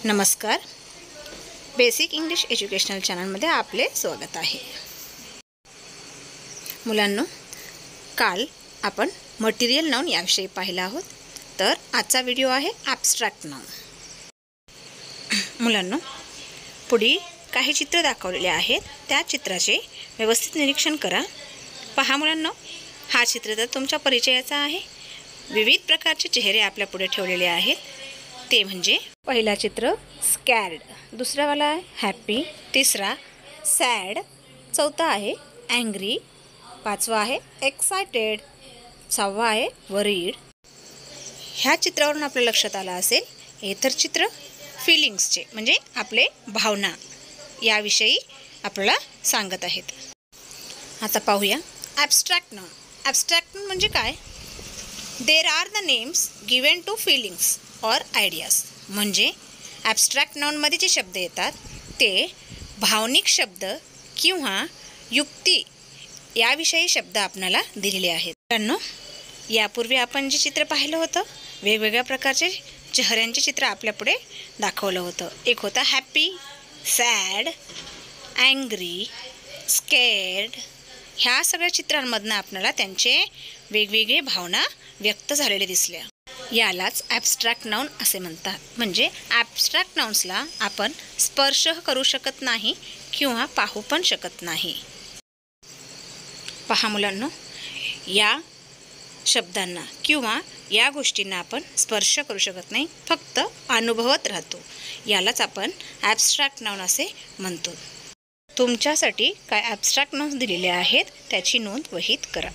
नमस्कार. Basic English educational चॅनलमध्ये आपले स्वागत आहे. मुलांनो, काल आपण मटेरियल नाउन याविषयी पाहिलं आहोत. तर आजचा व्हिडिओ आहे ॲब्स्ट्रॅक्ट नाउन. मुलांनो, पुढे काही चित्र दाखवलेले आहेत. त्या चित्राचे व्यवस्थित निरीक्षण करा. पहा मुलांनो, हा चित्र तर तुमच्या परिचयाचा आहे. विविध प्रकारचे चेहरे आपल्या पुढे ठेवलेले आहेत. ते म्हणजे पहिला चित्र स्कॅर्ड, दुसरावाला आहे हॅपी, तिसरा सॅड, चौथा आहे अँग्री, पाचवा आहे एक्सायटेड, सहावा आहे वरीड. ह्या चित्रावरून आपल्या लक्षात आलं असेल हे तर चित्र फिलिंग्सचे म्हणजे आपले भावना याविषयी आपल्याला सांगत आहेत. आता पाहूया ॲब्स्ट्रॅक्ट नाउन. ॲब्स्ट्रॅक्ट नाउन म्हणजे काय? There are the names given to feelings or ideas. म्हणजे ॲब्स्ट्रॅक्ट नाउनमध्ये जे शब्द येतात ते भावनिक शब्द किंवा युक्ती याविषयी शब्द आपणाला दिलेले आहेत. मित्रांनो, यापूर्वी आपण जे चित्र पाहिलं होतं वेगवेगळ्या प्रकारचे चेहऱ्यांचे चित्र आपल्यापुढे दाखवलं होतं. एक होता हॅपी, सॅड, अँग्री, स्केर्ड. ह्या सगळ्या चित्रांमधनं आपल्याला त्यांचे वेगवेगळे भावना व्यक्त झालेले दिसल्या. यालाच ॲब्स्ट्रॅक्ट नाउन असे म्हणतात. म्हणजे ॲब्स्ट्रॅक्ट नाउन्सला आपण स्पर्श करू शकत नाही किंवा पाहू पण शकत नाही. पहा मुलांनो, या शब्दांना किंवा या गोष्टींना आपण स्पर्श करू शकत नाही, फक्त अनुभवत राहतो. यालाच आपण ॲब्स्ट्रॅक्ट नाउन असे म्हणतो. तुमच्यासाठी काय ॲब्स्ट्रॅक्ट नाउन्स दिलेले आहेत त्याची नोंद वहीत करा.